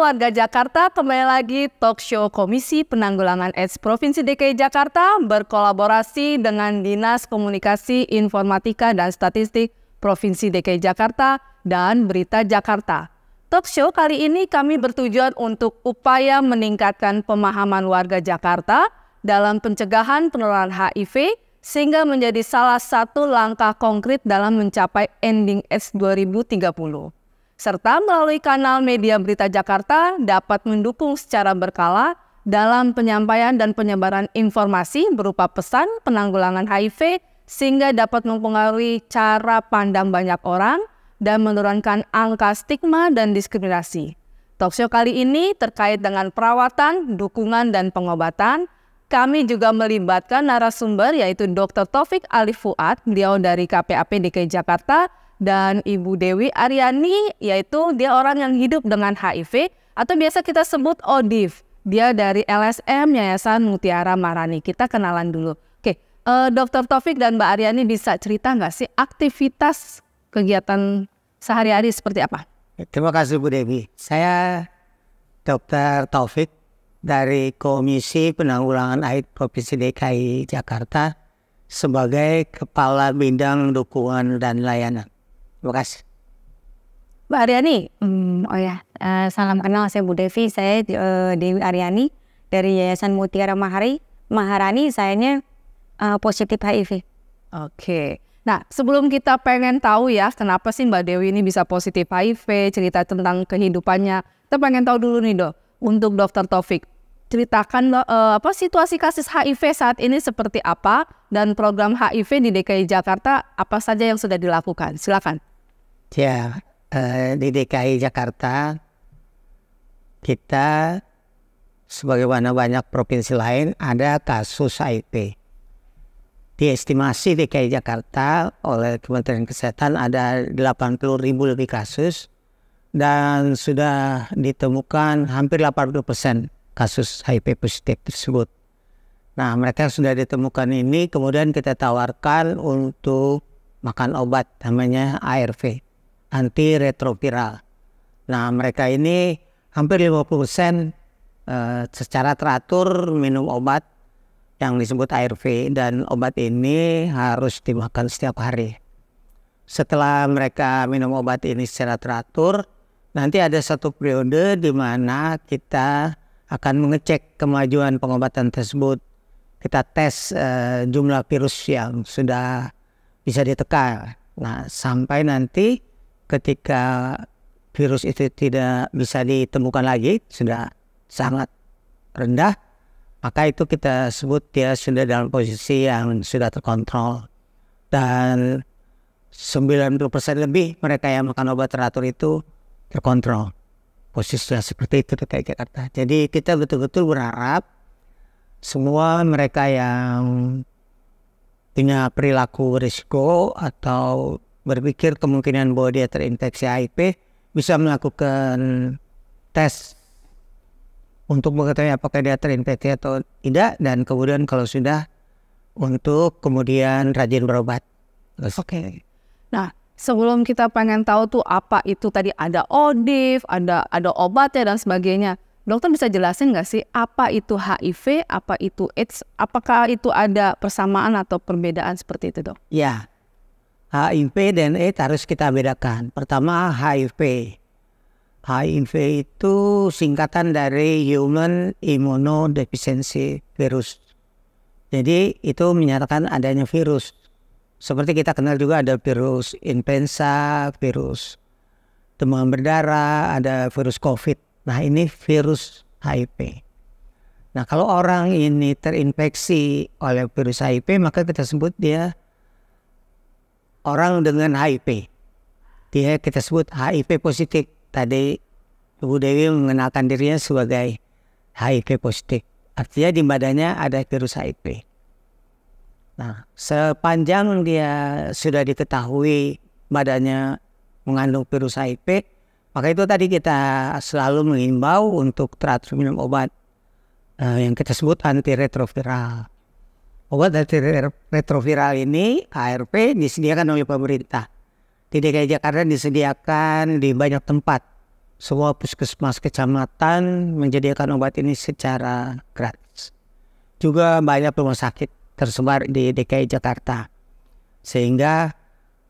warga Jakarta, kembali lagi talk show Komisi Penanggulangan AIDS Provinsi DKI Jakarta berkolaborasi dengan Dinas Komunikasi Informatika dan Statistik Provinsi DKI Jakarta dan Berita Jakarta. Talk show kali ini kami bertujuan untuk upaya meningkatkan pemahaman warga Jakarta dalam pencegahan penularan HIV sehingga menjadi salah satu langkah konkret dalam mencapai ending AIDS 2030. Serta melalui kanal media Berita Jakarta dapat mendukung secara berkala dalam penyampaian dan penyebaran informasi berupa pesan penanggulangan HIV sehingga dapat mempengaruhi cara pandang banyak orang dan menurunkan angka stigma dan diskriminasi. Talkshow kali ini terkait dengan perawatan, dukungan, dan pengobatan. Kami juga melibatkan narasumber yaitu Dr. Taufik Alif Fuad, beliau dari KPAP DKI Jakarta, dan Ibu Dewi Aryani, yaitu dia orang yang hidup dengan HIV atau biasa kita sebut ODIF. Dia dari LSM Yayasan Mutiara Marani. Kita kenalan dulu. Oke, Dr. Taufik dan Mbak Aryani bisa cerita nggak sih aktivitas kegiatan sehari-hari seperti apa? Terima kasih Bu Dewi. Saya Dr. Taufik dari Komisi Penanggulangan AIDS Provinsi DKI Jakarta sebagai Kepala Bidang Dukungan dan Layanan. Terima kasih. Mbak Aryani. Salam kenal, saya Bu Devi. Saya Dewi Aryani dari Yayasan Mutiara Maharani. Sayanya positif HIV. Oke. Nah, sebelum kita pengen tahu ya kenapa sih Mbak Dewi ini bisa positif HIV, cerita tentang kehidupannya, kita pengen tahu dulu nih Dok, untuk Dr. Taufik. Ceritakan situasi kasus HIV saat ini seperti apa dan program HIV di DKI Jakarta apa saja yang sudah dilakukan. Silakan. Ya, di DKI Jakarta kita sebagaimana banyak provinsi lain ada kasus HIV. Diestimasi DKI Jakarta oleh Kementerian Kesehatan ada 80.000 lebih kasus dan sudah ditemukan hampir 80% kasus HIV positif tersebut. Nah, mereka sudah ditemukan ini kemudian kita tawarkan untuk makan obat namanya ARV, antiretroviral. Nah, mereka ini hampir 50% secara teratur minum obat yang disebut ARV dan obat ini harus dimakan setiap hari. Setelah mereka minum obat ini secara teratur, nanti ada satu periode di mana kita akan mengecek kemajuan pengobatan tersebut. Kita tes jumlah virus yang sudah bisa ditekan. Nah, sampai nanti ketika virus itu tidak bisa ditemukan lagi, sudah sangat rendah, maka itu kita sebut dia sudah dalam posisi yang sudah terkontrol. Dan 90% lebih mereka yang makan obat teratur itu terkontrol. Posisinya seperti itu di DKI Jakarta. Jadi kita betul-betul berharap semua mereka yang punya perilaku risiko atau berpikir kemungkinan bahwa dia terinfeksi HIV bisa melakukan tes untuk mengetahui apakah dia terinfeksi atau tidak, dan kemudian kalau sudah untuk kemudian rajin berobat. Oke. Nah, sebelum kita pengen tahu tuh apa itu tadi ada ODIF, ada obatnya dan sebagainya. Dokter bisa jelasin nggak sih apa itu HIV, apa itu AIDS, apakah itu ada persamaan atau perbedaan seperti itu, Dok? Ya, HIV dan AIDS harus kita bedakan. Pertama HIV. HIV itu singkatan dari Human Immunodeficiency Virus. Jadi itu menyatakan adanya virus. Seperti kita kenal juga ada virus influenza, virus demam berdarah, ada virus COVID. Nah, ini virus HIV. Nah, kalau orang ini terinfeksi oleh virus HIV, maka kita sebut dia orang dengan HIV. Dia kita sebut HIV positif. Tadi Ibu Dewi mengenalkan dirinya sebagai HIV positif. Artinya di badannya ada virus HIV. Nah, sepanjang dia sudah diketahui badannya mengandung virus HIV, maka itu tadi kita selalu mengimbau untuk teratur minum obat yang kita sebut antiretroviral. Obat antiretroviral ini, ARV, disediakan oleh pemerintah. Di DKI Jakarta disediakan di banyak tempat semua puskesmas kecamatan menyediakan obat ini secara gratis. Juga banyak rumah sakit tersebar di DKI Jakarta. Sehingga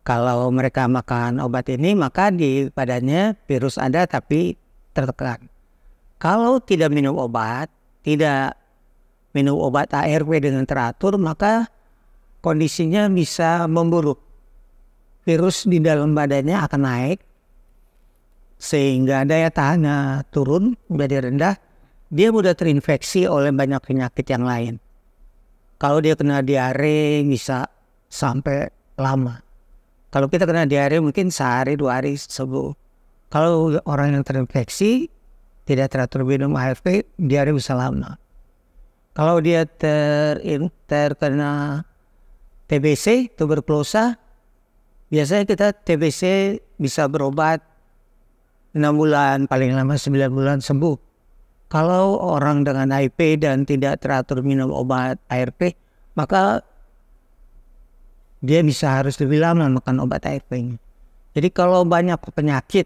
kalau mereka makan obat ini, maka di badannya virus ada tapi tertekan. Kalau tidak minum obat, tidak minum obat ARV dengan teratur, maka kondisinya bisa memburuk. Virus di dalam badannya akan naik, sehingga daya tahannya turun, menjadi rendah. Dia mudah terinfeksi oleh banyak penyakit yang lain. Kalau dia kena diare bisa sampai lama. Kalau kita kena diare mungkin sehari, 2 hari sembuh. Kalau orang yang terinfeksi, tidak teratur minum ARV, diare bisa lama. Kalau dia terkena TBC, tuberkulosa, biasanya kita TBC bisa berobat 6 bulan, paling lama 9 bulan sembuh. Kalau orang dengan HIV dan tidak teratur minum obat ARV, maka dia bisa harus lebih lama makan obat ARV. Jadi kalau banyak penyakit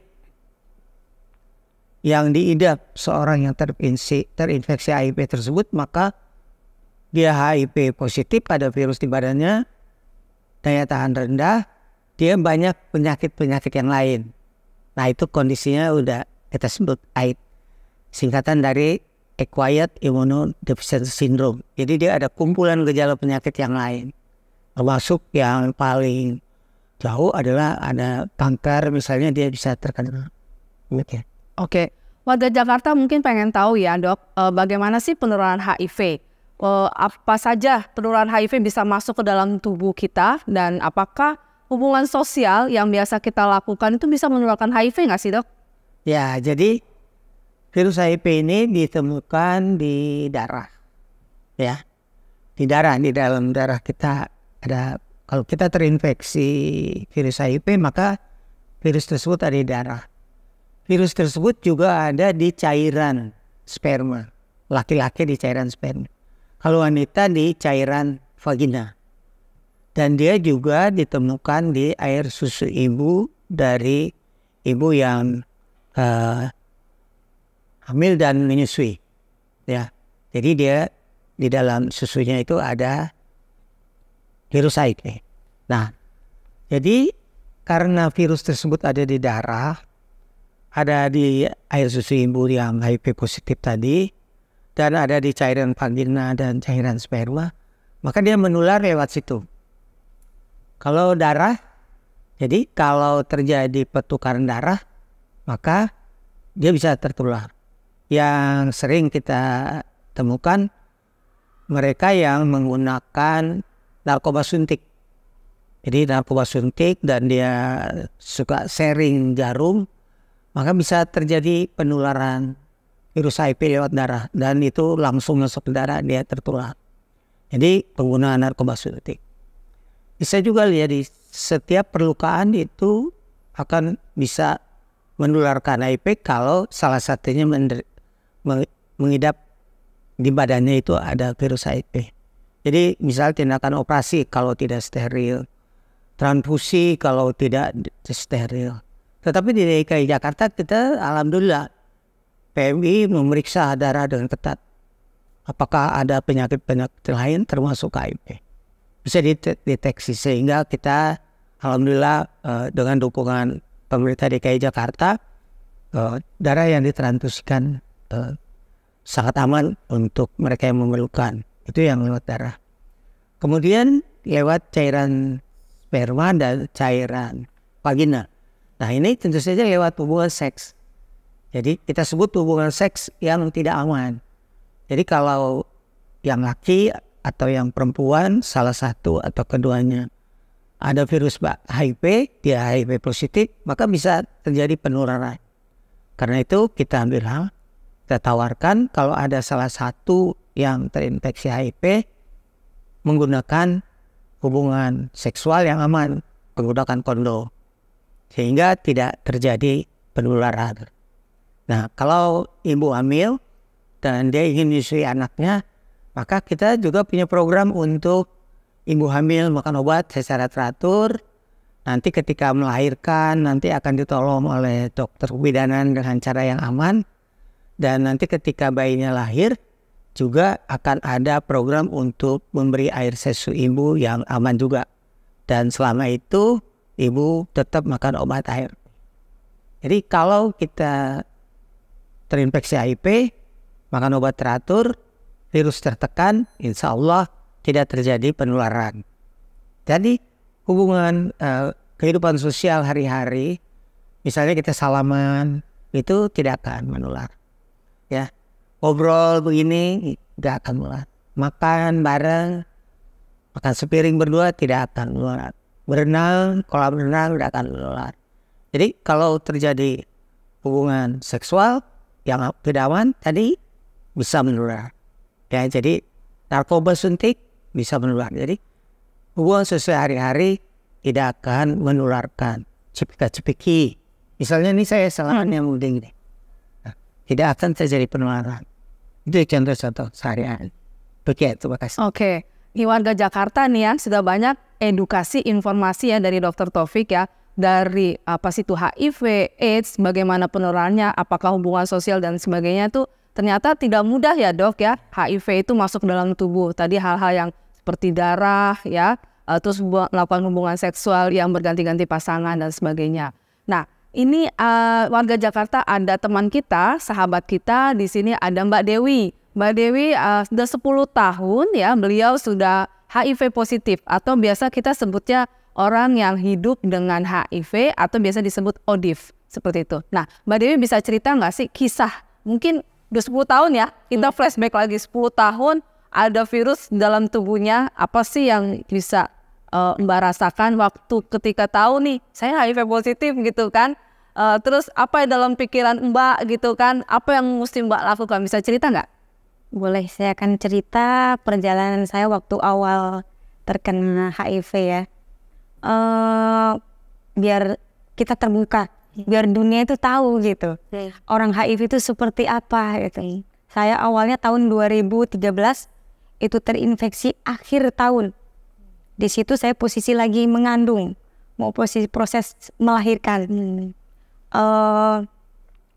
yang diidap seorang yang terinfeksi HIV tersebut, maka dia HIV positif, ada virus di badannya, daya tahan rendah, dia banyak penyakit-penyakit yang lain. Nah itu kondisinya udah kita sebut AIDS, singkatan dari Acquired Immunodeficiency Syndrome. Jadi dia ada kumpulan gejala penyakit yang lain. Termasuk yang paling jauh adalah ada kanker, misalnya dia bisa terkena. Oke, warga Jakarta mungkin pengen tahu ya dok, bagaimana sih penurunan HIV? Apa saja penurunan HIV bisa masuk ke dalam tubuh kita, dan apakah hubungan sosial yang biasa kita lakukan itu bisa menularkan HIV nggak sih dok? Ya, jadi virus HIV ini ditemukan di darah, ya, di dalam darah kita ada. Kalau kita terinfeksi virus HIV, maka virus tersebut ada di darah. Virus tersebut juga ada di cairan sperma, laki-laki di cairan sperma, kalau wanita di cairan vagina. Dan dia juga ditemukan di air susu ibu dari ibu yang hamil dan menyusui, ya. Jadi dia di dalam susunya itu ada virus HIV. Nah, jadi karena virus tersebut ada di darah, ada di air susu ibu yang HIV positif tadi, dan ada di cairan vagina dan cairan sperma, maka dia menular lewat situ. Kalau darah, jadi kalau terjadi pertukaran darah, maka dia bisa tertular. Yang sering kita temukan mereka yang menggunakan narkoba suntik. Jadi narkoba suntik dan dia suka sharing jarum, maka bisa terjadi penularan virus HIV lewat darah, dan itu langsung masuk ke darah, dia tertular. Jadi penggunaan narkoba suntik. Bisa juga lihat di setiap perlukaan itu akan bisa menularkan HIV kalau salah satunya mengidap di badannya itu ada virus HIV. Jadi misal tindakan operasi kalau tidak steril, transfusi kalau tidak steril. Tetapi di DKI Jakarta kita alhamdulillah PMI memeriksa darah dengan ketat. Apakah ada penyakit-penyakit lain termasuk HIV. Bisa dideteksi, sehingga kita alhamdulillah dengan dukungan pemerintah DKI Jakarta, darah yang ditransfusikan sangat aman untuk mereka yang memerlukan. Itu yang lewat darah. Kemudian lewat cairan sperma dan cairan vagina. Nah ini tentu saja lewat hubungan seks. Jadi kita sebut hubungan seks yang tidak aman. Jadi kalau yang laki atau yang perempuan, salah satu atau keduanya ada virus HIV, dia HIV positif, maka bisa terjadi penularan. Karena itu kita tawarkan kalau ada salah satu yang terinfeksi HIV, menggunakan hubungan seksual yang aman, menggunakan kondom, sehingga tidak terjadi penularan. Nah, kalau ibu hamil dan dia ingin menyusui anaknya, maka kita juga punya program untuk ibu hamil makan obat secara teratur, nanti ketika melahirkan nanti akan ditolong oleh dokter kebidanan dengan cara yang aman, dan nanti ketika bayinya lahir juga akan ada program untuk memberi air susu ibu yang aman juga, dan selama itu ibu tetap makan obat ARV. Jadi kalau kita terinfeksi HIV, makan obat teratur, virus tertekan, insya Allah tidak terjadi penularan. Jadi hubungan kehidupan sosial hari-hari, misalnya kita salaman, itu tidak akan menular. Ya, ngobrol begini tidak akan menular. Makan bareng, makan sepiring berdua tidak akan menular. Berenang, kolam renang tidak akan menular. Jadi kalau terjadi hubungan seksual yang tidak aman tadi bisa menular. Ya, jadi narkoba suntik bisa menular. Jadi hubungan sosial hari-hari tidak akan menularkan. Cepika-cepiki. Misalnya ini saya salaman yang muding nih. Nah, tidak akan terjadi penularan. Itu contoh-contoh sehari-hari. Begitu, terima kasih. Oke. Di warga Jakarta nih ya, sudah banyak edukasi informasi ya dari Dr. Taufik ya. Dari apa sih itu HIV, AIDS, bagaimana penularannya, apakah hubungan sosial dan sebagainya itu ternyata tidak mudah ya dok ya. HIV itu masuk dalam tubuh. Tadi hal-hal yang seperti darah ya, terus melakukan hubungan seksual yang berganti-ganti pasangan dan sebagainya. Nah ini warga Jakarta ada teman kita, sahabat kita di sini ada Mbak Dewi. Mbak Dewi sudah 10 tahun ya, beliau sudah HIV positif atau biasa kita sebutnya orang yang hidup dengan HIV atau biasa disebut ODIF, seperti itu. Nah, Mbak Dewi bisa cerita nggak sih kisah, mungkin udah 10 tahun ya, kita flashback lagi 10 tahun, ada virus dalam tubuhnya, apa sih yang bisa Mbak rasakan waktu ketika tahu nih, saya HIV positif gitu kan, terus apa yang dalam pikiran Mbak gitu kan, apa yang mesti Mbak lakukan, bisa cerita nggak? Boleh, saya akan cerita perjalanan saya waktu awal terkena HIV ya. Biar kita terbuka, biar dunia itu tahu gitu orang HIV itu seperti apa gitu. Saya awalnya tahun 2013 itu terinfeksi akhir tahun. Di situ saya posisi lagi mengandung, mau posisi proses melahirkan.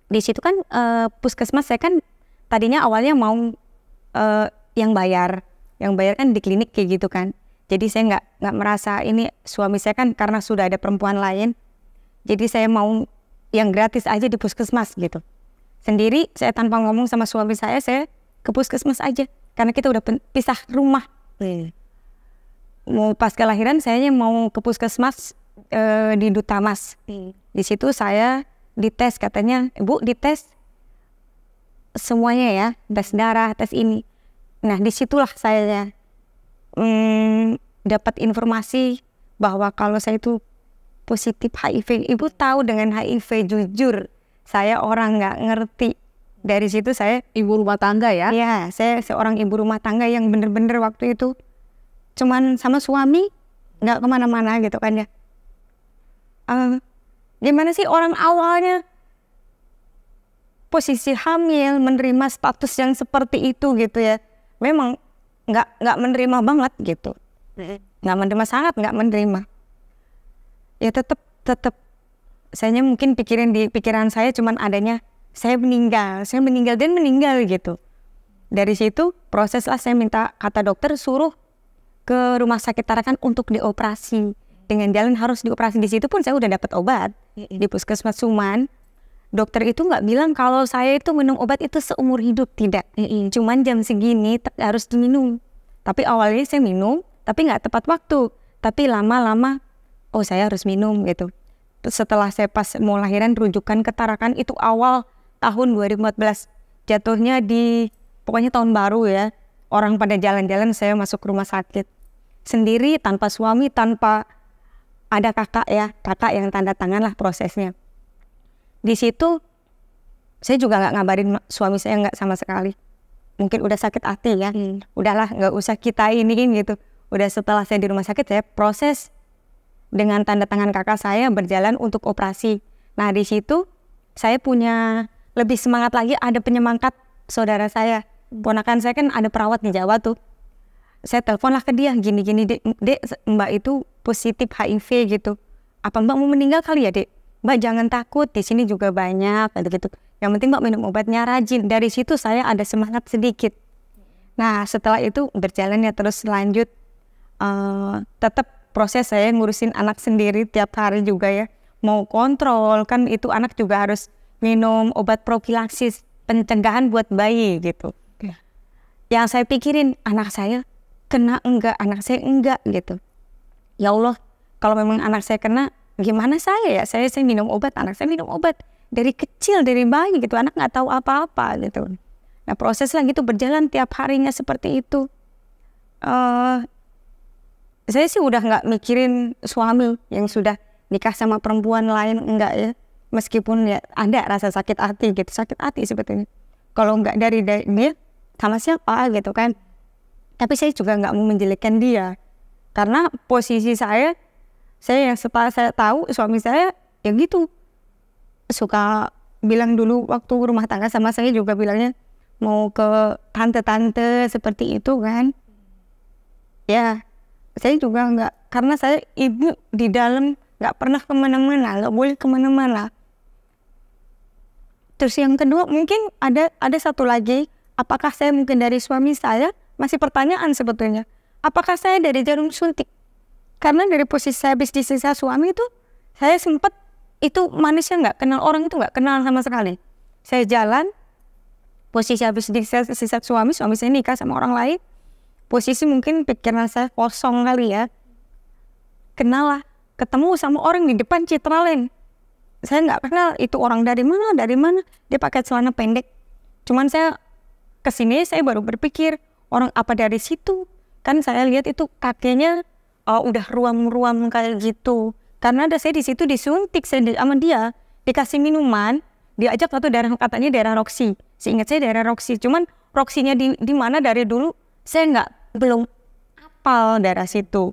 Di situ kan puskesmas saya kan tadinya awalnya mau yang bayar kan di klinik kayak gitu kan. Jadi saya nggak merasa ini suami saya kan karena sudah ada perempuan lain. Jadi saya mau yang gratis aja di puskesmas gitu. Sendiri saya tanpa ngomong sama suami saya ke puskesmas aja. Karena kita udah pisah rumah. Mau pas kelahiran saya mau ke puskesmas di Dutamas. Di situ saya dites, katanya Ibu dites semuanya ya. Tes darah, tes ini. Nah disitulah saya dapat informasi bahwa kalau saya itu positif HIV. Ibu tahu dengan HIV, jujur saya orang nggak ngerti. Dari situ saya ibu rumah tangga ya? Iya, saya seorang ibu rumah tangga yang bener-bener waktu itu cuman sama suami, nggak kemana-mana gitu kan ya. Gimana sih orang awalnya posisi hamil menerima status yang seperti itu gitu ya? Memang nggak menerima banget gitu, nggak menerima, sangat nggak menerima. Ya tetap saya mungkin di pikiran saya cuman adanya saya meninggal dan meninggal gitu. Dari situ proseslah saya minta kata dokter suruh ke rumah sakit Tarakan untuk dioperasi. Dengan jalan harus dioperasi. Di situ pun saya udah dapat obat di puskesmas Suman. Dokter itu nggak bilang kalau saya itu minum obat itu seumur hidup, tidak. Cuman jam segini harus diminum. Tapi awalnya saya minum, tapi nggak tepat waktu. Tapi lama-lama, oh saya harus minum gitu. Terus setelah saya pas mau lahiran rujukan ke Tarakan itu awal tahun 2014. Jatuhnya pokoknya tahun baru ya. Orang pada jalan-jalan, saya masuk rumah sakit. Sendiri, tanpa suami, tanpa ada kakak ya. Kakak yang tanda tangan lah prosesnya. Di situ saya juga nggak ngabarin suami saya, nggak sama sekali. Mungkin udah sakit hati ya. Udahlah nggak usah kita iniin gitu. Udah setelah saya di rumah sakit saya proses dengan tanda tangan kakak saya berjalan untuk operasi. Nah di situ saya punya lebih semangat lagi, ada penyemangat saudara saya. Ponakan saya kan ada perawat di Jawa tuh. Saya telepon lah ke dia, gini-gini dek, Mbak itu positif HIV gitu. apa Mbak mau meninggal kali ya, Dek? Mbak jangan takut, di sini juga banyak gitu. Yang penting Mbak minum obatnya rajin. Dari situ saya ada semangat sedikit. Nah setelah itu berjalan ya terus lanjut. Tetap proses saya ngurusin anak sendiri tiap hari juga ya. Mau kontrol, kan itu anak juga harus minum obat profilaksis pencegahan buat bayi gitu. Yang saya pikirin, anak saya kena enggak, anak saya enggak gitu. Ya Allah, kalau memang anak saya kena, gimana saya ya? Saya minum obat, anak saya minum obat dari kecil, dari bayi gitu. Anak nggak tahu apa-apa gitu. Nah proses lah gitu berjalan tiap harinya seperti itu. Saya sih udah nggak mikirin suami yang sudah nikah sama perempuan lain, enggak ya. Meskipun ya ada rasa sakit hati gitu, sakit hati sebetulnya. Kalau nggak dari dia, sama siapa gitu kan. Tapi saya juga nggak mau menjelekkan dia. Karena posisi saya yang setelah saya tahu suami saya ya gitu. Suka bilang dulu waktu rumah tangga sama saya juga bilangnya mau ke tante-tante seperti itu kan. Ya saya juga nggak, karena saya ibu di dalam nggak pernah kemana-mana, nggak boleh kemana-mana. Terus yang kedua mungkin ada satu lagi, apakah saya mungkin dari suami saya, masih pertanyaan sebetulnya. Apakah saya dari jarum suntik? Karena dari posisi saya habis disiksa suami itu, saya sempat itu manisnya nggak kenal orang itu, nggak kenal sama sekali. Saya jalan, posisi habis disiksa suami saya nikah sama orang lain. Posisi mungkin pikiran saya kosong kali ya. Kenal lah, ketemu sama orang di depan Citraland. Saya nggak kenal itu orang dari mana, dia pakai celana pendek. Cuman saya kesini saya baru berpikir, orang apa dari situ? Kan saya lihat itu kakinya udah ruam-ruam kayak gitu. Karena ada saya di situ disuntik sama dia, dikasih minuman, diajak atau katanya daerah Roxy. Seingat saya daerah Roxy. Cuman Roxy-nya di mana dari dulu saya belum hafal daerah situ.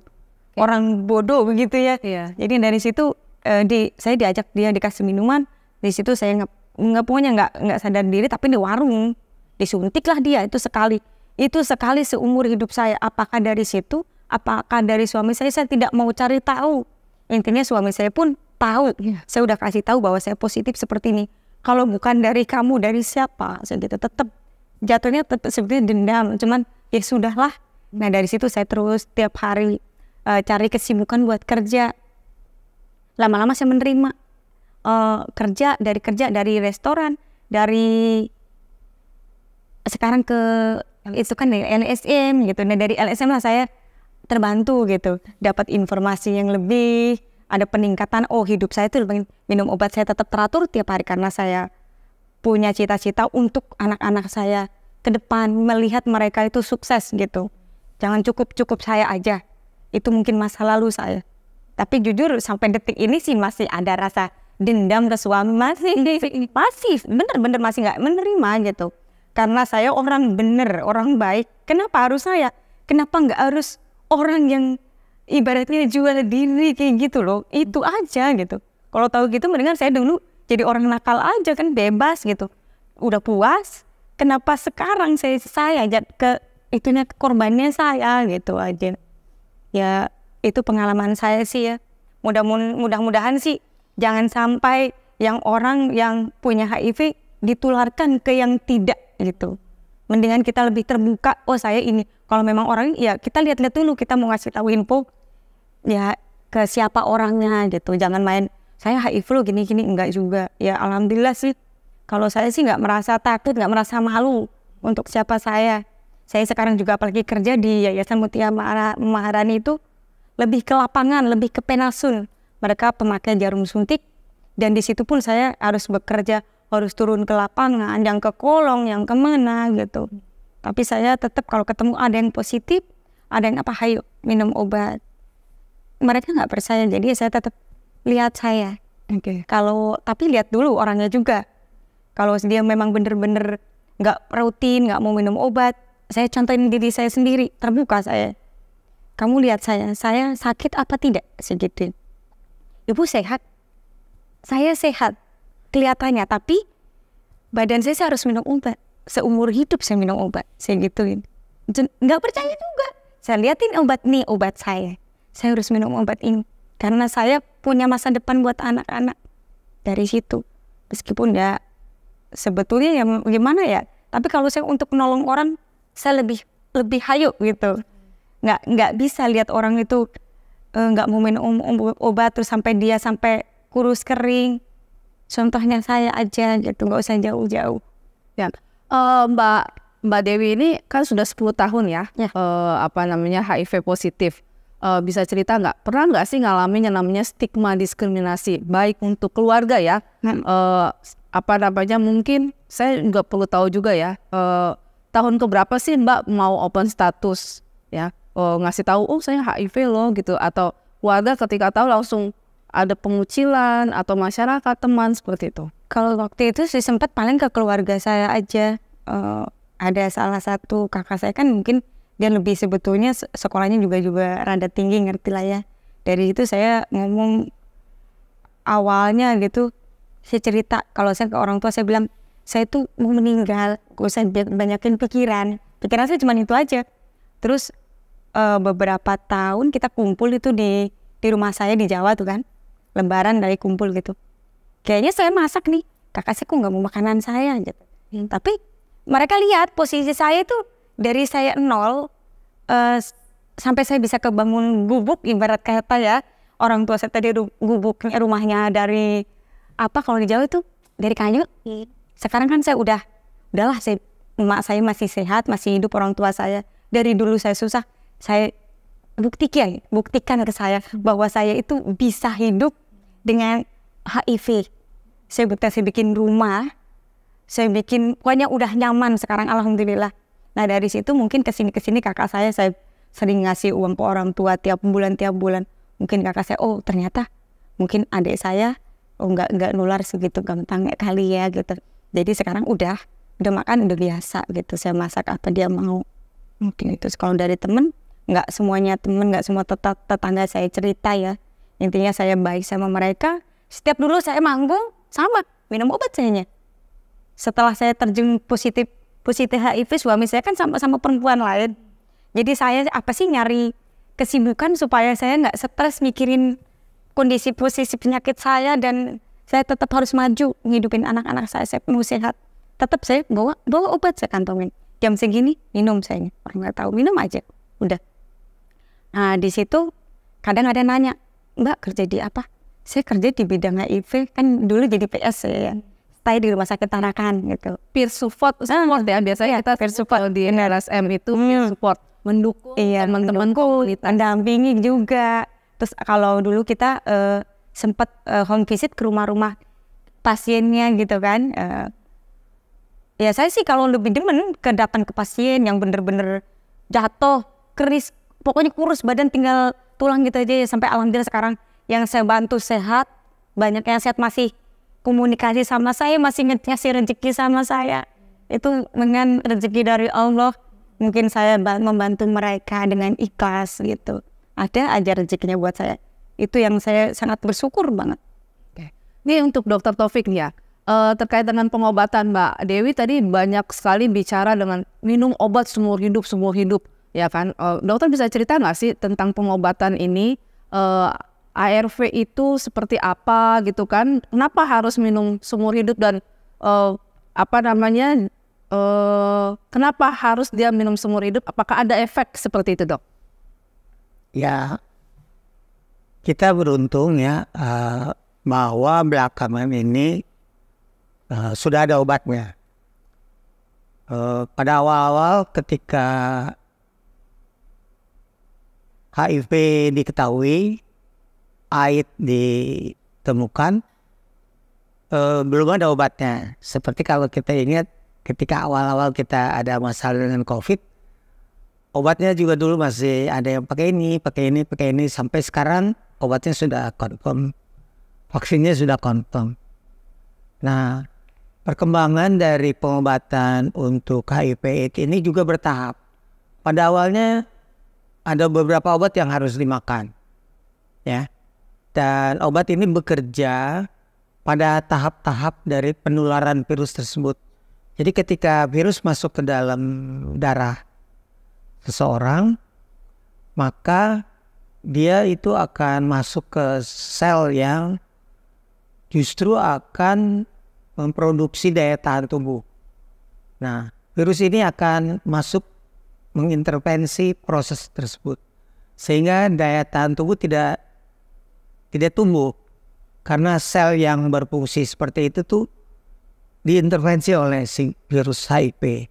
Orang bodoh begitu ya. Iya. Jadi dari situ saya diajak dia dikasih minuman. Di situ saya nggak sadar diri, tapi di warung disuntiklah dia itu sekali. Itu sekali seumur hidup saya. Apakah dari situ? Apakah dari suami saya? Saya tidak mau cari tahu. Intinya suami saya pun tahu. Saya udah kasih tahu bahwa saya positif seperti ini. Kalau bukan dari kamu, dari siapa? Saya gitu tetap jatuhnya tetap sebenarnya dendam. Cuman ya sudahlah. Nah dari situ saya terus tiap hari cari kesibukan buat kerja. Lama-lama saya menerima kerja dari restoran, dari sekarang ke itu kan dari LSM gitu. Nah dari LSM lah saya terbantu gitu, dapat informasi yang lebih, ada peningkatan. Oh hidup saya tuh minum obat saya tetap teratur tiap hari karena saya punya cita-cita untuk anak-anak saya ke depan, melihat mereka itu sukses gitu. Jangan cukup saya aja. Itu mungkin masa lalu saya. Tapi jujur sampai detik ini sih masih ada rasa dendam ke suami, masih bener-bener masih nggak menerima gitu. Karena saya orang bener, orang baik. Kenapa harus saya? Kenapa nggak harus orang yang ibaratnya jual diri kayak gitu loh? Itu aja gitu. Kalau tahu gitu mendingan saya dulu jadi orang nakal aja kan, bebas gitu. Udah puas. Kenapa sekarang saya ke itunya korbannya saya gitu aja. Ya itu pengalaman saya sih ya. Mudah-mudahan sih jangan sampai yang orang yang punya HIV ditularkan ke yang tidak gitu. Mendingan kita lebih terbuka. Oh saya ini. Kalau memang orang ya kita lihat-lihat dulu, kita mau ngasih tahu info ya ke siapa orangnya gitu. Jangan main saya HIV lo gini-gini, enggak juga. Ya alhamdulillah sih. Kalau saya sih nggak merasa takut, nggak merasa malu untuk siapa saya. Saya sekarang juga apalagi kerja di Yayasan Mutia Maharani itu lebih ke lapangan, lebih ke penasun. Mereka pemakai jarum suntik dan di situ pun saya harus bekerja, harus turun ke lapangan, yang ke kolong, yang kemana gitu. Tapi saya tetap kalau ketemu ada yang positif, ada yang apa, hayo minum obat. Mereka nggak percaya, jadi saya tetap lihat saya. Tapi lihat dulu orangnya juga. Kalau dia memang bener-bener nggak rutin, nggak mau minum obat, saya contohin diri saya sendiri, terbuka saya. Kamu lihat saya sakit apa tidak? Segitu. Ibu sehat, saya sehat kelihatannya, tapi badan saya harus minum obat. Seumur hidup saya minum obat, saya gituin. Nggak percaya juga. Saya liatin obat nih, obat saya harus minum obat ini. Karena saya punya masa depan buat anak-anak dari situ. Meskipun ya sebetulnya ya gimana ya, tapi kalau saya untuk menolong orang, saya lebih hayu gitu. Nggak bisa lihat orang itu nggak mau minum obat terus sampai dia sampai kurus kering. Contohnya saya aja gitu, nggak usah jauh-jauh. Ya, Mbak Dewi ini kan sudah 10 tahun ya, HIV positif. Bisa cerita nggak? Pernah nggak sih ngalamin yang namanya stigma diskriminasi, baik untuk keluarga ya? Mungkin saya nggak perlu tahu juga ya. Tahun keberapa sih Mbak mau open status ya? Ngasih tahu, saya HIV loh gitu, atau keluarga ketika tahu langsung ada pengucilan atau masyarakat teman seperti itu? Kalau waktu itu sih sempat paling ke keluarga saya aja. Ada salah satu kakak saya kan mungkin dia lebih sebetulnya sekolahnya juga rada tinggi, ngerti lah ya. Dari itu saya ngomong awalnya gitu, saya cerita kalau saya ke orang tua, saya bilang saya tuh mau meninggal, gak usah banyakin pikiran saya cuma itu aja. Terus beberapa tahun kita kumpul itu di rumah saya di Jawa tuh kan, Lebaran dari kumpul gitu. Kayaknya saya masak nih, kakak saya kok nggak mau makanan saya gitu. Tapi mereka lihat posisi saya tuh dari saya nol sampai saya bisa kebangun gubuk, ibarat kata ya. Orang tua saya tadi gubuknya rumahnya dari kalau di Jawa itu dari kayu. Sekarang kan saya udahlah, emak saya masih sehat, masih hidup, orang tua saya dari dulu saya susah, saya buktikan ke saya bahwa saya itu bisa hidup dengan HIV. Saya bikin rumah, saya pokoknya udah nyaman sekarang, alhamdulillah. Nah dari situ mungkin kesini kakak saya sering ngasih uang ke orang tua tiap bulan. Mungkin kakak saya, ternyata mungkin adik saya nggak nular segitu gampang kali ya gitu. Jadi sekarang udah makan udah biasa gitu, saya masak apa dia mau. Mungkin itu. Kalau dari temen, nggak semuanya temen, nggak semua tetangga saya cerita ya. Intinya saya baik sama mereka. Setiap dulu saya manggung sama minum obat sayanya. Setelah saya terjun positif HIV, suami saya kan sama perempuan lain. Jadi saya nyari kesibukan supaya saya nggak stres mikirin kondisi posisi penyakit saya, dan saya tetap harus maju ngidupin anak-anak saya penuh sehat. Tetap saya bawa obat, saya kantongin. Jam segini minum sayanya. Orang nggak tahu, minum aja. Udah. Nah di situ kadang ada nanya, Mbak kerja di apa? Saya kerja di bidang HIV, kan dulu jadi PS saya, stay di rumah sakit Tarakan gitu. Peer support ya, biasanya kita peer support di LSM itu peer support, mendukung teman-teman komunitas, mendampingi juga. Terus kalau dulu kita sempat home visit ke rumah-rumah pasiennya gitu kan. Ya saya sih kalau lebih demen datang ke pasien yang bener-bener jatuh, keris, pokoknya kurus badan tinggal tulang gitu aja ya. Sampai alhamdulillah sekarang yang saya bantu sehat, banyak yang sehat, masih komunikasi sama saya, masih ngasih rezeki sama saya. Itu dengan rezeki dari Allah, mungkin saya membantu mereka dengan ikhlas gitu. Ada aja rezekinya buat saya. Itu yang saya sangat bersyukur banget. Oke. Ini untuk Dr. Taufik nih ya. Terkait dengan pengobatan, Mbak Dewi tadi banyak sekali bicara dengan minum obat seumur hidup ya kan. Dokter bisa cerita nggak sih tentang pengobatan ini, ARV itu seperti apa gitu kan? Kenapa harus minum seumur hidup, dan kenapa harus dia minum seumur hidup? Apakah ada efek seperti itu, Dok? Ya, kita beruntung ya bahwa belakangan ini sudah ada obatnya. Pada awal-awal ketika HIV diketahui, AIDS ditemukan, belum ada obatnya. Seperti kalau kita ingat ketika awal-awal kita ada masalah dengan COVID, obatnya juga dulu masih ada yang pakai ini, sampai sekarang obatnya sudah confirm, vaksinnya sudah confirm. Nah, perkembangan dari pengobatan untuk HIV ini juga bertahap. Pada awalnya ada beberapa obat yang harus dimakan, ya. Dan obat ini bekerja pada tahap-tahap dari penularan virus tersebut. Jadi ketika virus masuk ke dalam darah seseorang, maka dia itu akan masuk ke sel yang justru akan memproduksi daya tahan tubuh. Nah, virus ini akan masuk mengintervensi proses tersebut, sehingga daya tahan tubuh tidak tumbuh, karena sel yang berfungsi seperti itu tuh diintervensi oleh si virus HIV.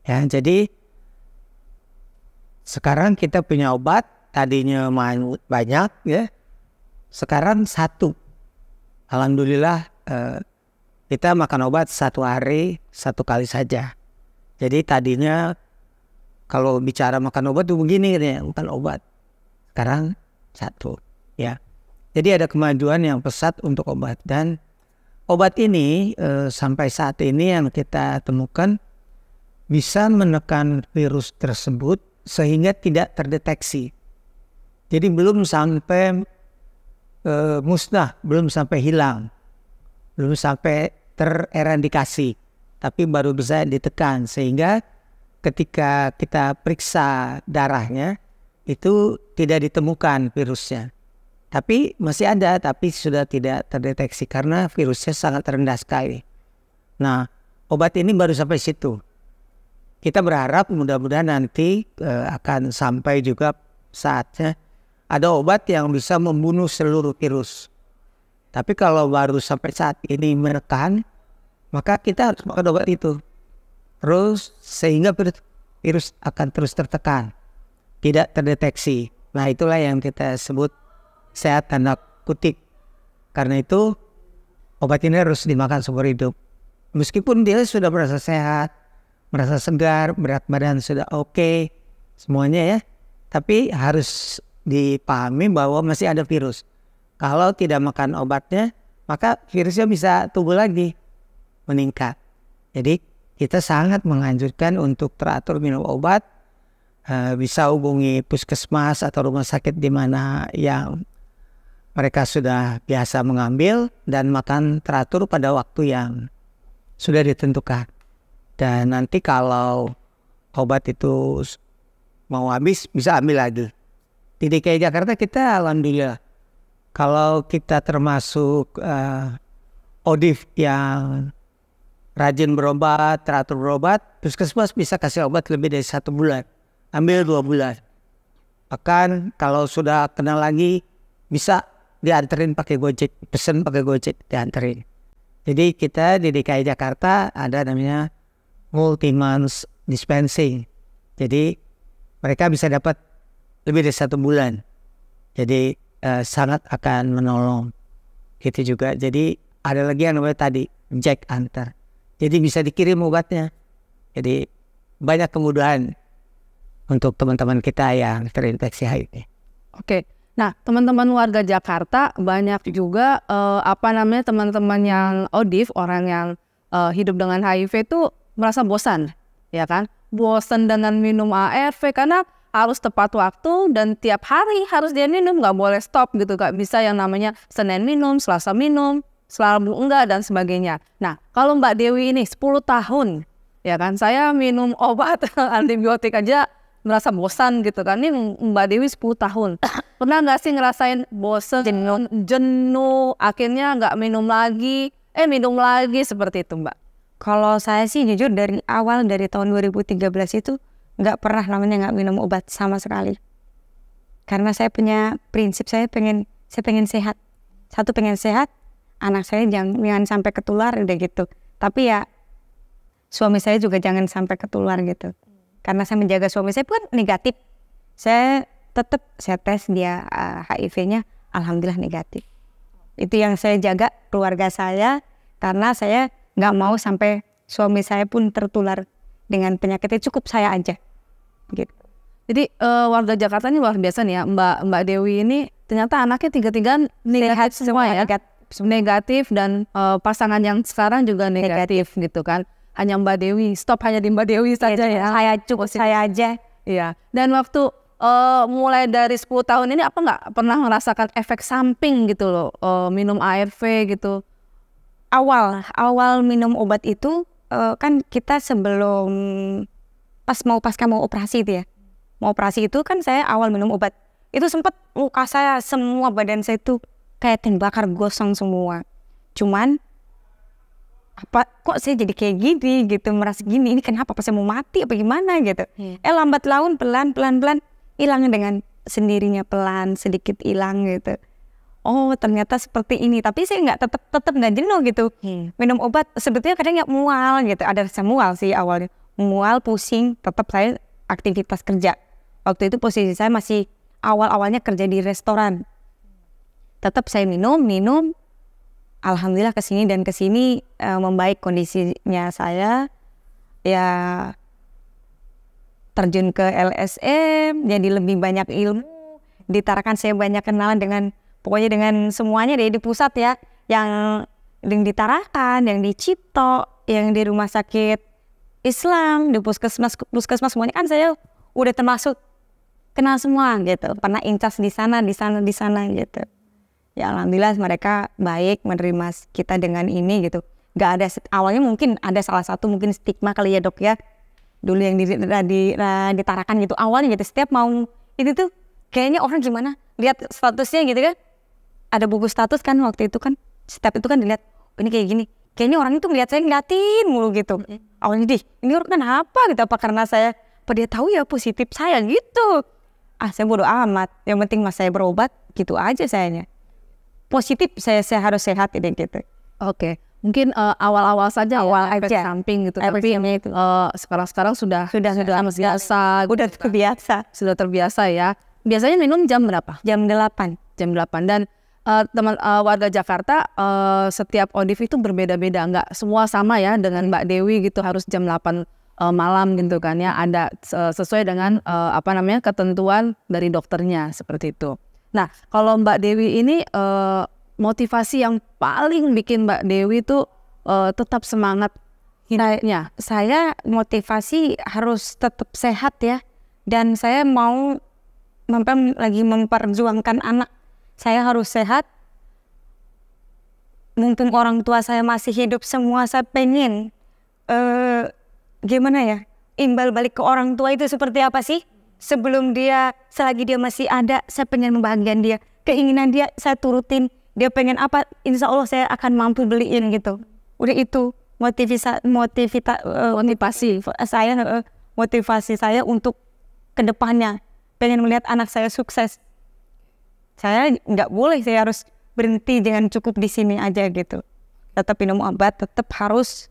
Ya, jadi sekarang kita punya obat, tadinya banyak ya, sekarang satu. Alhamdulillah kita makan obat 1 hari 1 kali saja. Jadi tadinya kalau bicara makan obat tuh begini ya, makan obat. Sekarang 1 ya. Jadi ada kemajuan yang pesat untuk obat, dan obat ini sampai saat ini yang kita temukan bisa menekan virus tersebut sehingga tidak terdeteksi. Jadi belum sampai musnah, belum sampai hilang, belum sampai tereradikasi, tapi baru bisa ditekan, sehingga ketika kita periksa darahnya itu tidak ditemukan virusnya. Tapi masih ada, tapi sudah tidak terdeteksi karena virusnya sangat rendah sekali. Nah, obat ini baru sampai situ. Kita berharap mudah-mudahan nanti akan sampai juga saatnya ada obat yang bisa membunuh seluruh virus. Tapi kalau baru sampai saat ini menekan, maka kita harus makan obat itu terus, sehingga virus akan terus tertekan, tidak terdeteksi. Nah, itulah yang kita sebut sehat tanda kutip. Karena itu obat ini harus dimakan seumur hidup. Meskipun dia sudah merasa sehat, merasa segar, berat badan sudah oke, semuanya ya, tapi harus dipahami bahwa masih ada virus. Kalau tidak makan obatnya, maka virusnya bisa tumbuh lagi, meningkat. Jadi kita sangat menganjurkan untuk teratur minum obat. Bisa hubungi puskesmas atau rumah sakit di mana yang mereka sudah biasa mengambil, dan makan teratur pada waktu yang sudah ditentukan. Dan nanti kalau obat itu mau habis, bisa ambil lagi. Di DKI Jakarta kita alhamdulillah, kalau kita termasuk ODIF yang rajin berobat, teratur berobat, puskesmas bisa kasih obat lebih dari 1 bulan, ambil 2 bulan. Bahkan kalau sudah kena lagi, bisa dianterin pakai Gojek, pesen pakai Gojek, dianterin. Jadi kita di DKI Jakarta ada namanya multi-month dispensing. Jadi mereka bisa dapat lebih dari 1 bulan. Jadi sangat akan menolong. Gitu juga. Jadi ada lagi yang namanya tadi Jack antar. Jadi bisa dikirim obatnya. Jadi banyak kemudahan untuk teman-teman kita yang terinfeksi HIV. Oke. Nah, teman-teman warga Jakarta banyak juga teman-teman yang ODIF, orang yang hidup dengan HIV itu merasa bosan, ya kan? Bosan dengan minum ARV karena harus tepat waktu dan tiap hari harus dia minum, nggak boleh stop gitu, nggak bisa yang namanya Senin minum, Selasa minum, Selasa enggak dan sebagainya. Nah, kalau Mbak Dewi ini 10 tahun, ya kan, saya minum obat antibiotik aja merasa bosan gitu kan. Ini Mbak Dewi 10 tahun. Pernah nggak sih ngerasain bosan, jenuh, akhirnya nggak minum lagi, minum lagi seperti itu, Mbak? Kalau saya sih jujur dari awal, dari tahun 2013 itu nggak pernah namanya nggak minum obat sama sekali. Karena saya punya prinsip, saya pengen sehat. Satu, pengen sehat, anak saya jangan sampai ketular udah gitu. Tapi ya suami saya juga jangan sampai ketular gitu. Karena saya menjaga suami saya pun negatif. Saya tes dia HIV-nya, alhamdulillah negatif. Itu yang saya jaga keluarga saya, karena saya nggak mau sampai suami saya pun tertular dengan penyakitnya, cukup saya aja. Gitu. Jadi warga Jakarta ini luar biasa nih ya, Mbak Dewi ini ternyata anaknya tiga-tiga negatif semua ya, negatif, dan pasangan yang sekarang juga negatif gitu kan. Hanya Mbak Dewi, stop hanya di Mbak Dewi saja ya. Saya cukup saya aja. Iya. Dan waktu mulai dari 10 tahun ini apa nggak pernah merasakan efek samping gitu loh, minum ARV gitu? Awal minum obat itu kan kita sebelum pasca mau operasi itu ya. Mau operasi itu kan saya awal minum obat. Itu sempat luka saya, semua badan saya itu kayak terbakar gosong semua. Cuman apa kok saya jadi kayak gini gitu, merasa gini, ini kenapa, apa saya mau mati apa gimana gitu. Lambat laun pelan hilang dengan sendirinya, pelan sedikit hilang gitu. Oh ternyata seperti ini, tapi saya nggak tetap nggak jenuh gitu. Minum obat sebetulnya kadang nggak mual gitu, ada rasa mual sih awalnya, mual pusing, tetap saya aktivitas kerja. Waktu itu posisi saya masih awalnya kerja di restoran, tetap saya minum. Alhamdulillah kesini membaik kondisinya saya, ya terjun ke LSM, jadi lebih banyak ilmu, di Tarakan saya banyak kenalan pokoknya dengan semuanya di pusat ya, yang di Tarakan, yang di Cipto, yang di rumah sakit Islam, di puskesmas semuanya kan saya udah termasuk kenal semua gitu, pernah incas di sana gitu. Ya alhamdulillah mereka baik menerima kita dengan ini gitu. Gak ada, awalnya mungkin ada salah satu mungkin stigma kali ya dok ya, dulu yang di Tarakan gitu awalnya gitu, setiap mau itu tuh kayaknya orang gimana lihat statusnya gitu kan, ada buku status kan waktu itu kan, setiap itu kan dilihat, oh, ini kayak gini, kayaknya orang itu ngeliat saya ngeliatin mulu gitu. Awalnya ini orang kenapa gitu, apa karena saya dia tahu ya positif saya gitu. Saya bodo amat, yang penting mas saya berobat gitu aja sayanya. Positif saya harus sehat ini gitu. Oke, mungkin awal-awal saja efek aja samping gitu, efek tapi itu. Sekarang sudah biasa, udah terbiasa. Sudah terbiasa ya. Biasanya minum jam berapa? Jam 8. Dan warga Jakarta setiap ODIF itu berbeda-beda, nggak semua sama ya dengan Mbak Dewi gitu harus jam 8 malam gitu kan ya, ada sesuai dengan ketentuan dari dokternya seperti itu. Nah, kalau Mbak Dewi ini motivasi yang paling bikin Mbak Dewi itu tetap semangat hidupnya. Saya motivasi harus tetap sehat ya, dan saya mau lagi memperjuangkan anak. Saya harus sehat. Mumpung orang tua saya masih hidup semua, saya pengen gimana ya, imbal balik ke orang tua itu seperti apa sih? Selagi dia masih ada, saya pengen membahagiakan dia. Keinginan dia saya turutin. Dia pengen apa, insya Allah saya akan mampu beliin gitu. Udah itu motivasi saya untuk kedepannya. Pengen melihat anak saya sukses. Saya nggak boleh, saya harus berhenti, jangan cukup di sini aja gitu. Tetap minum obat, tetap harus.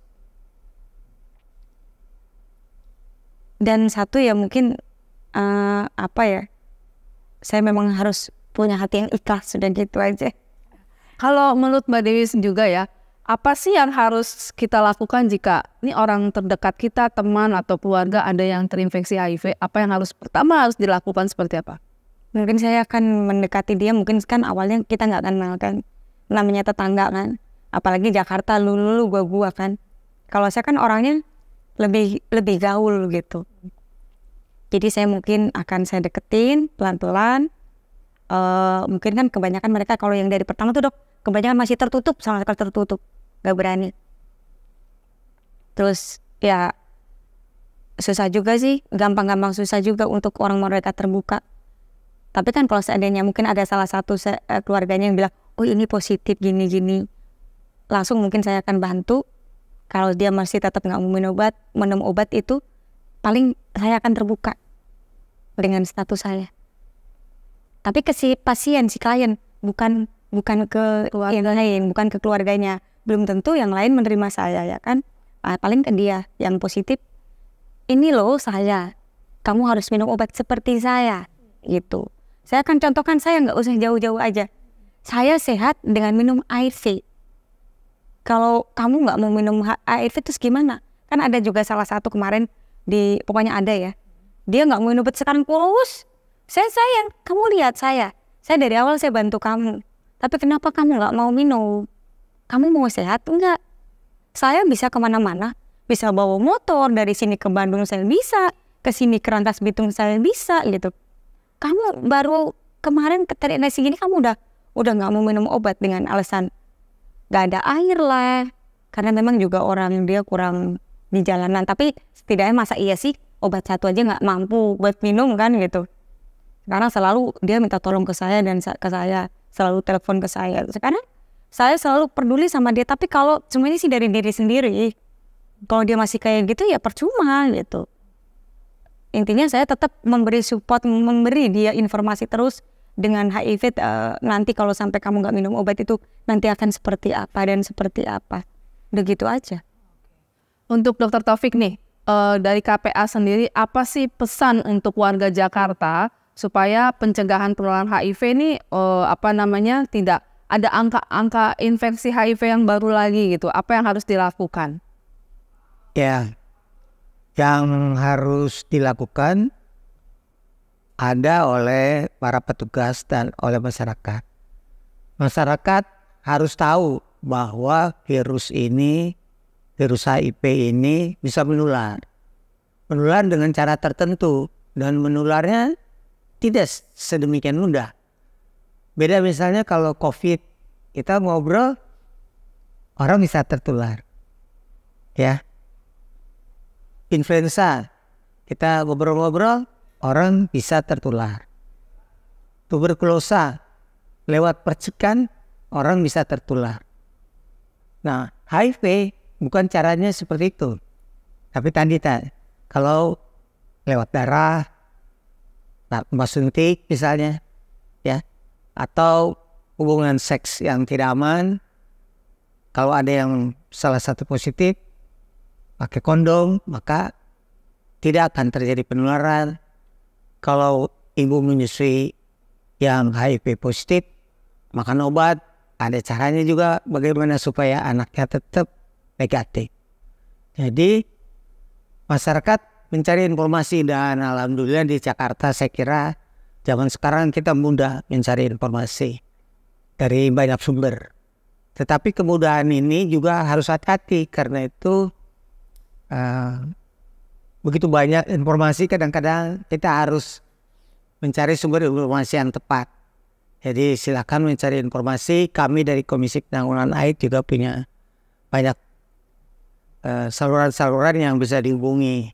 Dan satu ya mungkin saya memang harus punya hati yang ikhlas, sudah gitu aja. Kalau menurut Mbak Dewi juga ya, apa sih yang harus kita lakukan jika ini orang terdekat kita, teman atau keluarga ada yang terinfeksi HIV? Apa yang pertama harus dilakukan seperti apa? Mungkin saya akan mendekati dia, mungkin kan awalnya kita nggak kenal kan, namanya tetangga kan, apalagi Jakarta, lu gua kan. Kalau saya kan orangnya lebih gaul gitu. Jadi saya mungkin akan saya deketin pelan-pelan. Mungkin kan kebanyakan mereka kalau yang dari pertama tuh dok, kebanyakan masih tertutup, sangat tertutup, gak berani. Terus ya susah juga sih, gampang susah juga untuk orang mereka terbuka. Tapi kan kalau seandainya mungkin ada salah satu keluarganya yang bilang, oh ini positif gini-gini, langsung mungkin saya akan bantu. Kalau dia masih tetap nggak mau minum obat itu, paling saya akan terbuka dengan status saya. Tapi ke si pasien, si klien, bukan ke yang lain, bukan ke keluarganya. Belum tentu yang lain menerima saya ya kan. Paling ke dia yang positif. Ini loh saya, kamu harus minum obat seperti saya gitu. Saya akan contohkan, saya nggak usah jauh-jauh aja. Saya sehat dengan minum ARV. Kalau kamu nggak mau minum ARV terus gimana? Kan ada juga salah satu kemarin pokoknya ada ya. Dia nggak mau minum obat sekarang terus. Saya sayang, kamu lihat saya dari awal saya bantu kamu. Tapi kenapa kamu nggak mau minum? Kamu mau sehat enggak? Saya bisa kemana-mana, bisa bawa motor dari sini ke Bandung saya bisa, ke sini ke Rantas Bitung saya bisa gitu. Kamu baru kemarin terinfeksi gini, kamu udah nggak mau minum obat dengan alasan gak ada air lah, karena memang juga orang dia kurang di jalanan. Tapi setidaknya masa iya sih obat satu aja nggak mampu buat minum kan gitu. Karena selalu dia minta tolong ke saya dan ke saya selalu telepon ke saya. Karena saya selalu peduli sama dia. Tapi kalau cuma ini sih dari diri sendiri. Kalau dia masih kayak gitu ya percuma gitu. Intinya saya tetap memberi support, memberi dia informasi terus dengan HIV. Nanti kalau sampai kamu nggak minum obat itu nanti akan seperti apa dan seperti apa. Udah gitu aja. Untuk Dr. Taufik nih, dari KPA sendiri apa sih pesan untuk warga Jakarta supaya pencegahan penularan HIV ini tidak ada angka infeksi HIV yang baru lagi gitu? Apa yang harus dilakukan? Ya, yang harus dilakukan ada oleh para petugas dan oleh masyarakat. Masyarakat harus tahu bahwa virus HIV ini bisa menular. Menular dengan cara tertentu dan menularnya tidak sedemikian mudah. Beda misalnya kalau COVID, kita ngobrol, orang bisa tertular. Ya. Influenza, kita ngobrol-ngobrol, orang bisa tertular. Tuberkulosa, lewat percikan, orang bisa tertular. Nah, HIV bukan caranya seperti itu. Tapi tadi kalau lewat darah, narkoba suntik misalnya, ya, atau hubungan seks yang tidak aman, kalau ada yang salah satu positif, pakai kondom, maka tidak akan terjadi penularan. Kalau ibu menyusui yang HIV positif, makan obat, ada caranya juga bagaimana supaya anaknya tetap negatif. Jadi masyarakat mencari informasi dan alhamdulillah di Jakarta saya kira zaman sekarang kita mudah mencari informasi dari banyak sumber. Tetapi kemudahan ini juga harus hati-hati karena itu begitu banyak informasi, kadang-kadang kita harus mencari sumber informasi yang tepat. Jadi silakan mencari informasi. Kami dari Komisi Penanggulangan AIDS juga punya banyak saluran-saluran yang bisa dihubungi,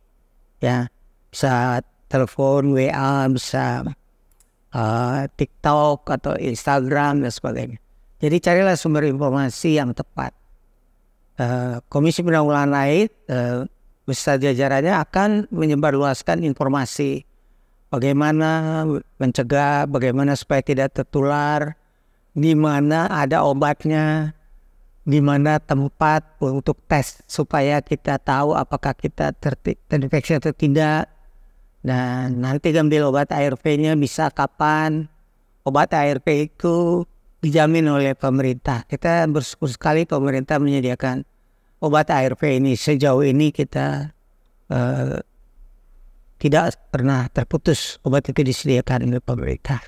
ya, bisa telepon, WA, bisa TikTok atau Instagram dan sebagainya. Jadi carilah sumber informasi yang tepat. Komisi Penanggulangan AIDS beserta jajarannya akan menyebarluaskan informasi bagaimana mencegah, bagaimana supaya tidak tertular, di mana ada obatnya, di mana tempat untuk tes supaya kita tahu apakah kita terinfeksi atau tidak. Dan nanti ambil obat ARV-nya bisa kapan. Obat ARV itu dijamin oleh pemerintah. Kita bersyukur sekali pemerintah menyediakan obat ARV ini. Sejauh ini kita tidak pernah terputus obat itu disediakan oleh pemerintah.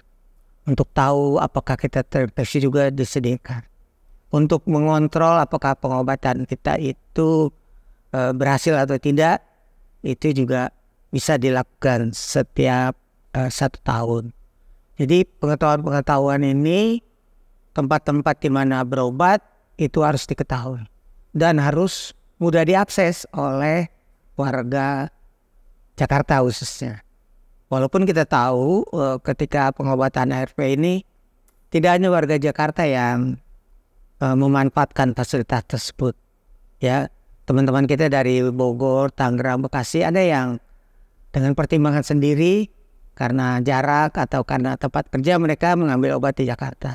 Untuk tahu apakah kita terinfeksi juga disediakan. Untuk mengontrol apakah pengobatan kita itu berhasil atau tidak, itu juga bisa dilakukan setiap 1 tahun. Jadi pengetahuan ini, tempat-tempat di mana berobat itu harus diketahui dan harus mudah diakses oleh warga Jakarta khususnya. Walaupun kita tahu ketika pengobatan ARV ini tidak hanya warga Jakarta yang memanfaatkan fasilitas tersebut, ya, teman-teman kita dari Bogor, Tangerang, Bekasi ada yang dengan pertimbangan sendiri karena jarak atau karena tempat kerja mereka mengambil obat di Jakarta.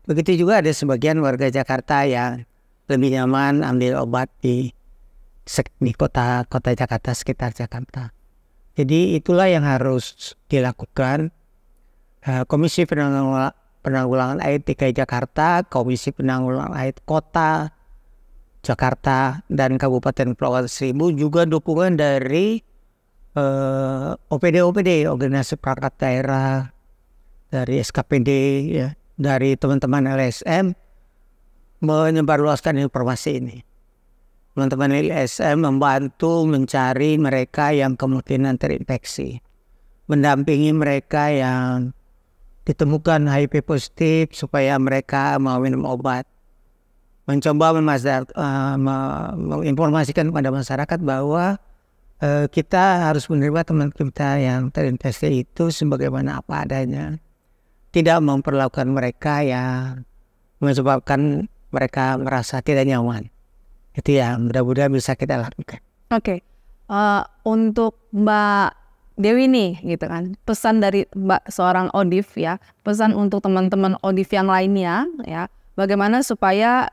Begitu juga ada sebagian warga Jakarta yang lebih nyaman ambil obat di kota Jakarta, sekitar Jakarta. Jadi itulah yang harus dilakukan. Komisi Penanggulangan AIDS DKI Jakarta, Komisi Penanggulangan AIDS Kota Jakarta dan Kabupaten Kepulauan Seribu, juga dukungan dari OPD, organisasi perangkat daerah, dari SKPD, ya, dari teman-teman LSM menyebarluaskan informasi ini. Teman-teman LSM membantu mencari mereka yang kemungkinan terinfeksi, mendampingi mereka yang ditemukan HIV positif supaya mereka mau minum obat, mencoba menginformasikan kepada masyarakat bahwa kita harus menerima teman kita yang terinfeksi itu sebagaimana apa adanya. Tidak memperlakukan mereka yang menyebabkan mereka merasa tidak nyaman. Itu yang mudah-mudahan bisa kita lakukan. Oke. Untuk Mbak Dewi nih gitu kan, pesan dari Mbak seorang ODIF ya, pesan untuk teman-teman ODIF yang lainnya ya, bagaimana supaya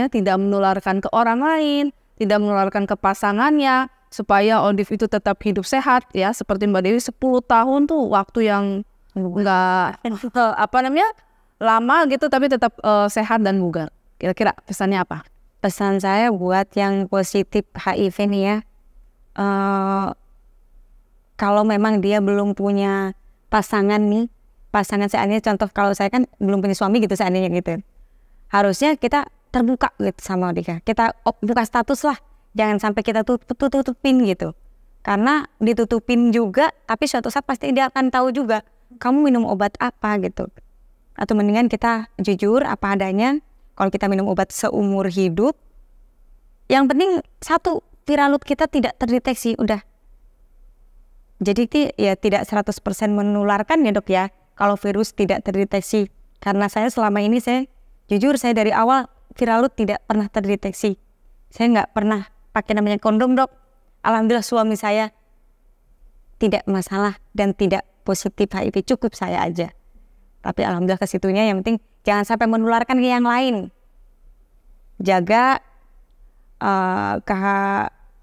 tidak menularkan ke orang lain, tidak menularkan ke pasangannya, supaya ODIF itu tetap hidup sehat ya. Seperti Mbak Dewi 10 tahun tuh waktu yang enggak lama gitu, tapi tetap sehat dan bugar. Kira-kira pesannya apa? Pesan saya buat yang positif HIV nih ya, kalau memang dia belum punya pasangan nih, pasangan seandainya contoh kalau saya kan belum punya suami gitu seandainya gitu, harusnya kita terbuka gitu sama dia, kita buka status lah, jangan sampai kita tutupin gitu, karena ditutupin juga tapi suatu saat pasti dia akan tahu juga kamu minum obat apa gitu. Atau mendingan kita jujur apa adanya. Kalau kita minum obat seumur hidup, yang penting satu, viralud kita tidak terdeteksi, udah. Jadi ya tidak 100% menularkan ya dok ya, kalau virus tidak terdeteksi. Karena saya selama ini jujur saya dari awal viralud tidak pernah terdeteksi. Saya nggak pernah pakai namanya kondom dok. Alhamdulillah suami saya tidak masalah dan tidak positif HIV, cukup saya aja. Tapi alhamdulillah kesitunya, yang penting jangan sampai menularkan ke yang lain. Jaga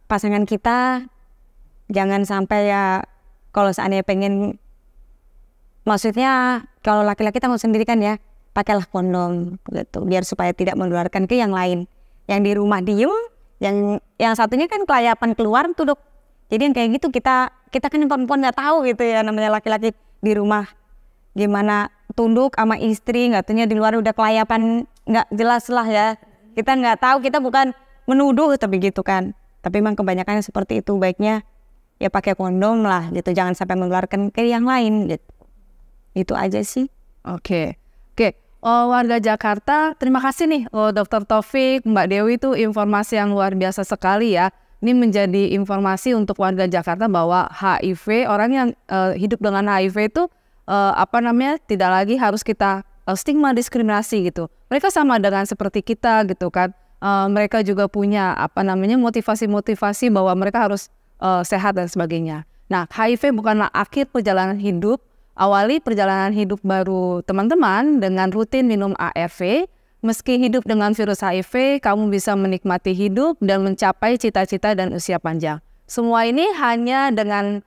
pasangan kita, jangan sampai ya kalau seandainya pengen, maksudnya kalau laki-laki kita mau sendiri kan ya, pakailah kondom gitu, biar supaya tidak menularkan ke yang lain. Yang di rumah diem, yang satunya kan kelayapan keluar tuh dok. Jadi yang kayak gitu kita kan yang perempuan nggak tahu gitu ya, namanya laki-laki di rumah gimana tunduk sama istri, nggak taunya di luar udah kelayapan, nggak jelas lah ya. Kita nggak tahu, kita bukan menuduh tapi gitu kan. Tapi memang kebanyakan seperti itu, baiknya ya pakai kondom lah gitu, jangan sampai menularkan ke yang lain gitu. Itu aja sih. Oke. Warga Jakarta, terima kasih nih Dr. Taufik, Mbak Dewi, itu informasi yang luar biasa sekali ya. Ini menjadi informasi untuk warga Jakarta bahwa HIV, orang yang hidup dengan HIV itu tidak lagi harus kita stigma diskriminasi gitu. Mereka sama dengan seperti kita gitu kan. Mereka juga punya motivasi-motivasi bahwa mereka harus sehat dan sebagainya. Nah, HIV bukanlah akhir perjalanan hidup. Awali perjalanan hidup baru teman-teman dengan rutin minum ARV. Meski hidup dengan virus HIV, kamu bisa menikmati hidup dan mencapai cita-cita dan usia panjang. Semua ini hanya dengan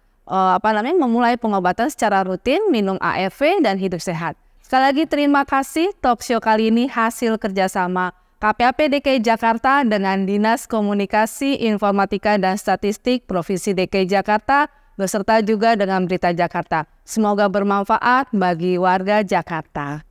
memulai pengobatan secara rutin, minum ARV dan hidup sehat. Sekali lagi terima kasih, talk show kali ini hasil kerjasama KPAP DKI Jakarta dengan Dinas Komunikasi, Informatika dan Statistik Provinsi DKI Jakarta, beserta juga dengan Berita Jakarta. Semoga bermanfaat bagi warga Jakarta.